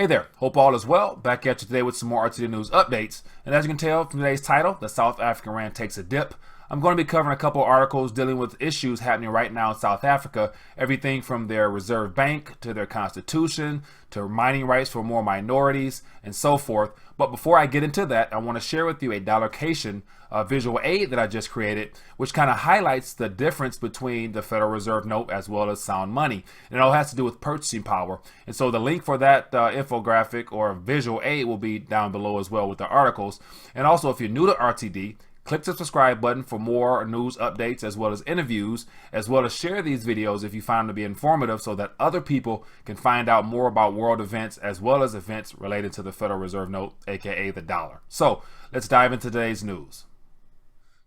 Hey there, hope all is well. Back at you today with some more RTD News updates. And as you can tell from today's title, the South African Rand takes a dip. I'm going to be covering a couple articles dealing with issues happening right now in South Africa. Everything from their Reserve Bank to their constitution to mining rights for more minorities and so forth. But before I get into that, I want to share with you a dollarcation visual aid that I just created, which kind of highlights the difference between the Federal Reserve note as well as sound money. And it all has to do with purchasing power. And so the link for that infographic or visual aid will be down below as well with the articles. And also, if you're new to RTD, click the subscribe button for more news updates as well as interviews, as well as share these videos if you find them to be informative so that other people can find out more about world events as well as events related to the Federal Reserve note, aka the dollar. So let's dive into today's news.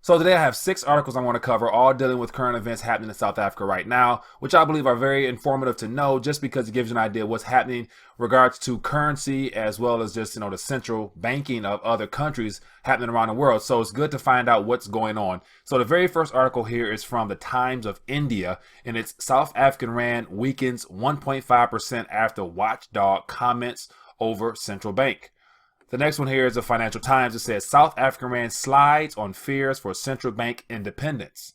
So today I have 6 articles I want to cover, all dealing with current events happening in South Africa right now, which I believe are very informative to know just because it gives you an idea of what's happening in regards to currency as well as just, the central banking of other countries happening around the world. So it's good to find out what's going on. So the very first article here is from the Times of India, and it's South African Rand weakens 1.5% after watchdog comments over central bank. The next one here is the Financial Times. It says South African Rand slides on fears for central bank independence.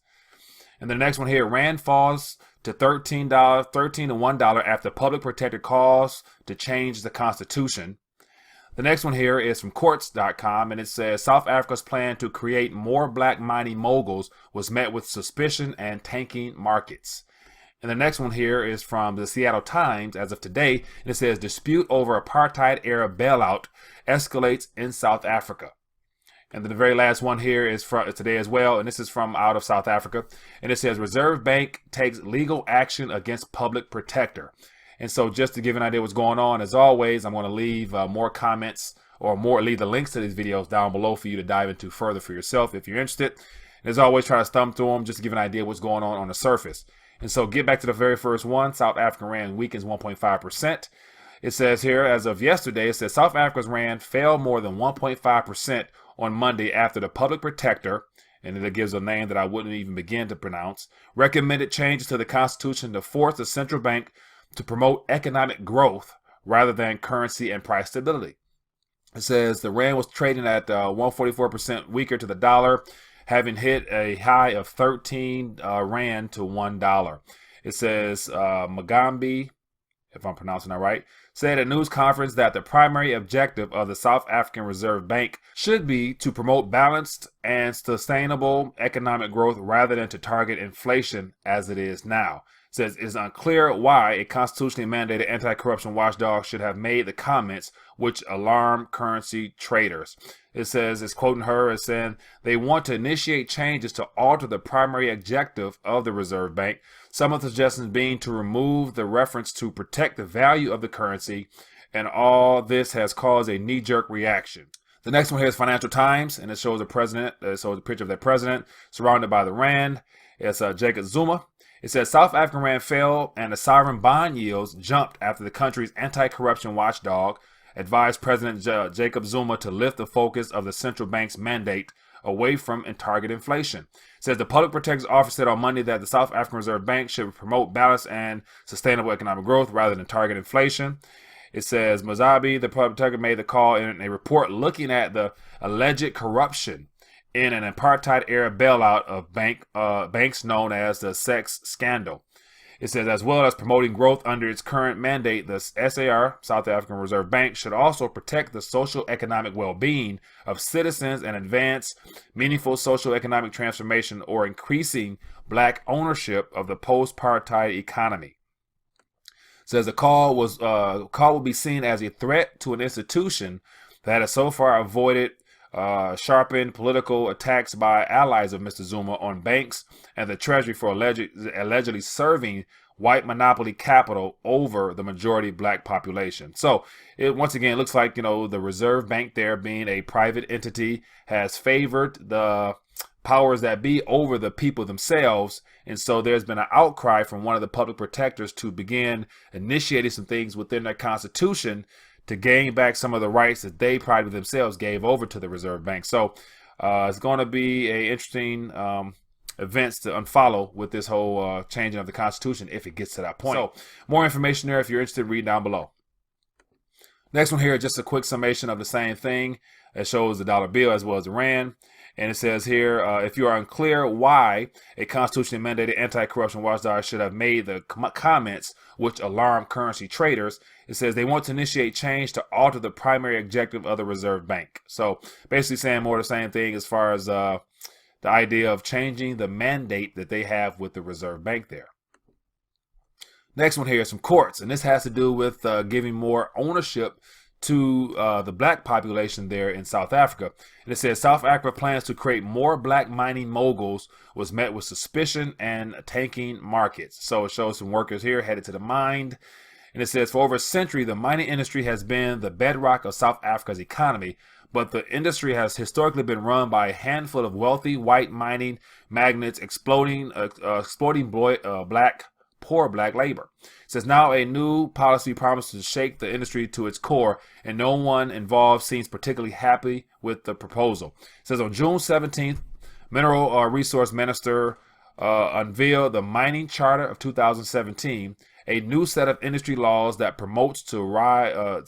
And the next one here, Rand falls to $13 to $1 after public protector calls to change the constitution. The next one here is from courts.com, and it says South Africa's plan to create more black mining moguls was met with suspicion and tanking markets. And the next one here is from the Seattle Times as of today, and it says dispute over apartheid-era bailout escalates in South Africa. And then the very last one here is from today as well, and this is from out of South Africa, and it says Reserve Bank takes legal action against public protector. And so just to give an idea what's going on, as always, I'm going to leave more comments or leave the links to these videos down below for you to dive into further for yourself if you're interested. And as always, try to thumb through them just to give an idea what's going on the surface. And so get back to the very first one. South African Rand weakens 1.5%. It says here, as of yesterday, it says South Africa's Rand fell more than 1.5% on Monday after the public protector, and it gives a name that I wouldn't even begin to pronounce, recommended changes to the constitution to force the central bank to promote economic growth rather than currency and price stability. It says the Rand was trading at 144% weaker to the dollar, having hit a high of 13 Rand to $1. It says Mugambi, if I'm pronouncing that right, said at a news conference that the primary objective of the South African Reserve Bank should be to promote balanced and sustainable economic growth rather than to target inflation as it is now. It says it's unclear why a constitutionally mandated anti-corruption watchdog should have made the comments which alarm currency traders. It says, it's quoting her as saying, they want to initiate changes to alter the primary objective of the Reserve Bank. Some of the suggestions being to remove the reference to protect the value of the currency, and all this has caused a knee-jerk reaction. The next one here is Financial Times, and it shows the president. It shows a picture of the president surrounded by the Rand. It's Jacob Zuma. It says South African Rand fell and the sovereign bond yields jumped after the country's anti-corruption watchdog advised President Jacob Zuma to lift the focus of the central bank's mandate away from and target inflation. It says the public protector's office said on Monday that the South African Reserve Bank should promote balanced and sustainable economic growth rather than target inflation. It says Mugabe, the public protector, made the call in a report looking at the alleged corruption in an apartheid-era bailout of banks known as the sex scandal. It says, as well as promoting growth under its current mandate, the SAR, South African Reserve Bank, should also protect the socio-economic well-being of citizens and advance meaningful socio-economic transformation or increasing black ownership of the post-apartheid economy. It says the call will be seen as a threat to an institution that has so far avoided sharpened political attacks by allies of Mr. Zuma on banks and the Treasury for allegedly serving white monopoly capital over the majority black population. So it once again looks like, the Reserve Bank there, being a private entity, has favored the powers that be over the people themselves. And so there's been an outcry from one of the public protectors to begin initiating some things within their constitution to gain back some of the rights that they probably themselves gave over to the Reserve Bank. So it's going to be a interesting events to unfollow with this whole changing of the Constitution if it gets to that point. So more information there if you're interested, read down below. Next one here is just a quick summation of the same thing. It shows the dollar bill as well as the rand. And it says here, if you are unclear why a constitutionally mandated anti-corruption watchdog should have made the comments which alarm currency traders, it says they want to initiate change to alter the primary objective of the Reserve Bank. So basically saying more of the same thing as far as the idea of changing the mandate that they have with the Reserve Bank there. Next one here is some courts, and this has to do with giving more ownership to the black population there in South Africa. And it says South Africa plans to create more black mining moguls was met with suspicion and tanking markets. So it shows some workers here headed to the mine. And it says for over a century, the mining industry has been the bedrock of South Africa's economy, but the industry has historically been run by a handful of wealthy white mining magnates exploiting poor black labor. It says now a new policy promises to shake the industry to its core, and no one involved seems particularly happy with the proposal. It says on June 17th, Mineral Resource Minister unveiled the Mining Charter of 2017, a new set of industry laws that promotes the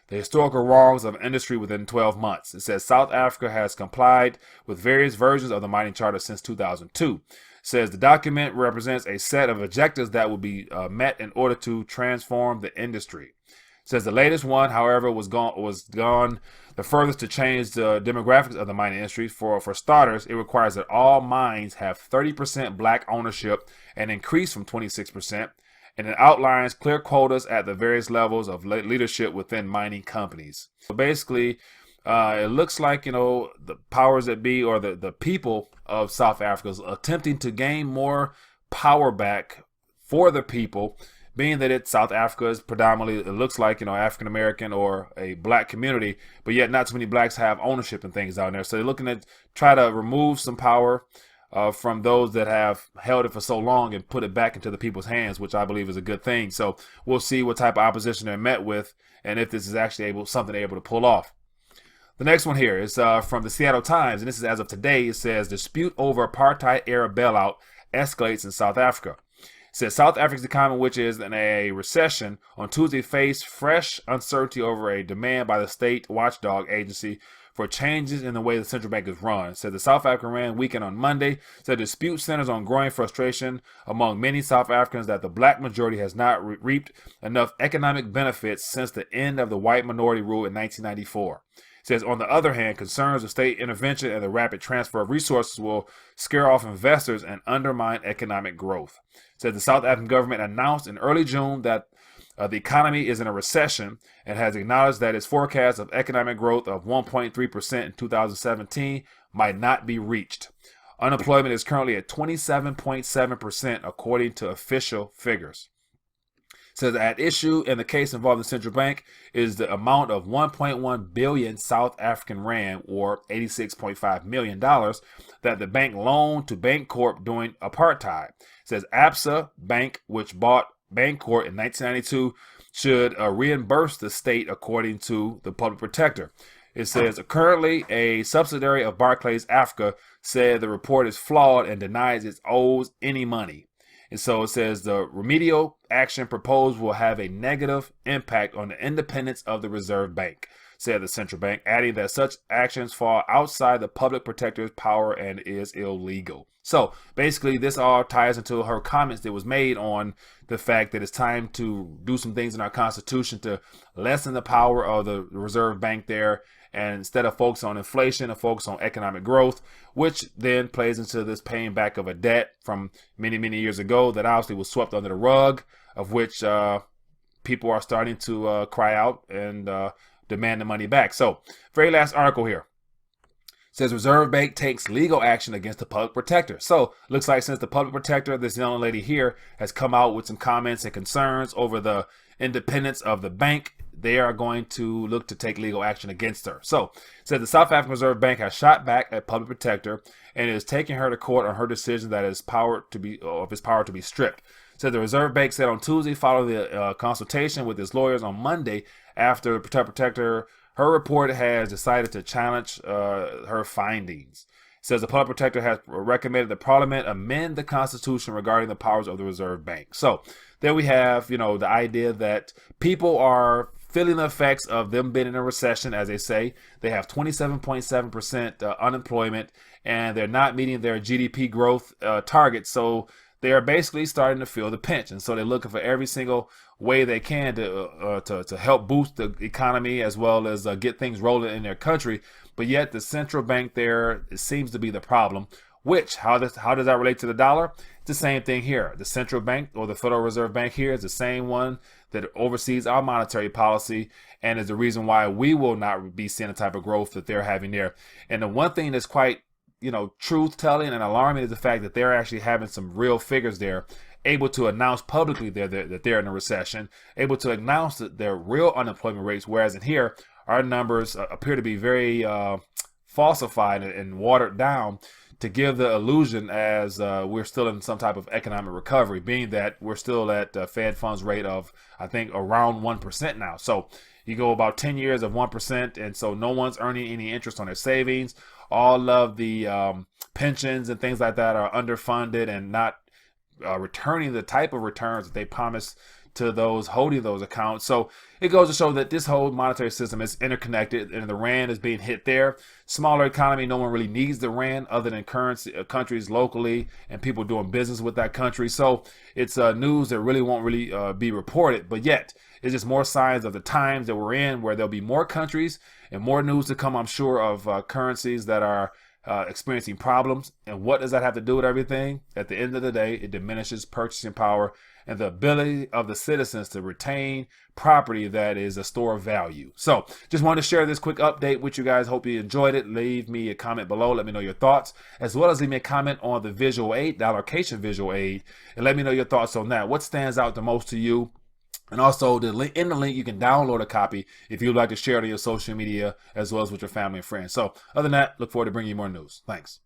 historical wrongs of industry within 12 months. It says South Africa has complied with various versions of the Mining Charter since 2002. Says the document represents a set of objectives that will be met in order to transform the industry. Says the latest one, however, was gone the furthest to change the demographics of the mining industry. For starters, it requires that all mines have 30% black ownership, an increase from 26%, and it outlines clear quotas at the various levels of leadership within mining companies. So basically, it looks like, the powers that be, or the people of South Africa, is attempting to gain more power back for the people, being that South Africa is predominantly, it looks like, African American or a black community, but yet not too many blacks have ownership and things down there. So they're looking to try to remove some power from those that have held it for so long and put it back into the people's hands, which I believe is a good thing. So we'll see what type of opposition they're met with, and if this is actually something they're able to pull off. The next one here is from the Seattle Times, and this is as of today. It says dispute over apartheid-era bailout escalates in South Africa. It says South Africa's economy, which is in a recession, on Tuesday faced fresh uncertainty over a demand by the state watchdog agency for changes in the way the central bank is run. It said the South African Rand weakened on Monday. Said dispute centers on growing frustration among many South Africans that the black majority has not reaped enough economic benefits since the end of the white minority rule in 1994. Says, on the other hand, concerns of state intervention and the rapid transfer of resources will scare off investors and undermine economic growth. Says the South African government announced in early June that the economy is in a recession and has acknowledged that its forecast of economic growth of 1.3% in 2017 might not be reached. Unemployment is currently at 27.7% according to official figures. Says at issue in the case involving the central bank is the amount of 1.1 billion South African Rand, or $86.5 million, that the bank loaned to Bancorp during apartheid. Says Absa Bank, which bought Bancorp in 1992, should reimburse the state according to the public protector. It says currently a subsidiary of Barclays Africa said the report is flawed and denies it owes any money. And so it says the remedial action proposed will have a negative impact on the independence of the Reserve Bank, said the central bank, adding that such actions fall outside the public protector's power and is illegal. So basically, this all ties into her comments that was made on the fact that it's time to do some things in our Constitution to lessen the power of the Reserve Bank there, and instead of focus on inflation, and focus on economic growth, which then plays into this paying back of a debt from many, many years ago that obviously was swept under the rug, of which people are starting to cry out and demand the money back. So, very last article here. Says Reserve Bank takes legal action against the public protector. So looks like since the public protector, this young lady here, has come out with some comments and concerns over the independence of the bank, they are going to look to take legal action against her. So it says the South African Reserve Bank has shot back at public protector and is taking her to court on her decision that his power to be stripped. So the Reserve Bank said on Tuesday, following the consultation with its lawyers on Monday, after the protector, her report has decided to challenge her findings. It says the public protector has recommended that Parliament amend the Constitution regarding the powers of the Reserve Bank. So there we have, the idea that people are feeling the effects of them being in a recession, as they say. They have 27.7% unemployment, and they're not meeting their GDP growth targets. So they are basically starting to feel the pinch, and so they're looking for every single way they can to help boost the economy as well as get things rolling in their country. But yet the central bank there, it seems to be the problem. Which, how does that relate to the dollar? It's the same thing here. The central bank, or the Federal Reserve Bank here, is the same one that oversees our monetary policy and is the reason why we will not be seeing the type of growth that they're having there. And the one thing that's quite, truth-telling and alarming is the fact that they're actually having some real figures there, able to announce publicly that they're in a recession, able to announce that their real unemployment rates, whereas in here, our numbers appear to be very falsified and watered down to give the illusion as we're still in some type of economic recovery, being that we're still at a Fed funds rate of, I think, around 1% now. So you go about 10 years of 1%, and so no one's earning any interest on their savings. All of the pensions and things like that are underfunded and not returning the type of returns that they promised to those holding those accounts. So it goes to show that this whole monetary system is interconnected, and the rand is being hit there. Smaller economy, no one really needs the rand other than currency countries locally and people doing business with that country. So it's news that really won't be reported, but yet it's just more signs of the times that we're in, where there'll be more countries and more news to come, I'm sure, of currencies that are experiencing problems. And what does that have to do with everything? At the end of the day, it diminishes purchasing power and the ability of the citizens to retain property that is a store of value. So just wanted to share this quick update with you guys. Hope you enjoyed it. Leave me a comment below. Let me know your thoughts, as well as leave me a comment on the visual aid, the allocation visual aid, and let me know your thoughts on that. What stands out the most to you? And also, in the link, you can download a copy if you'd like to share it on your social media, as well as with your family and friends. So other than that, look forward to bringing you more news. Thanks.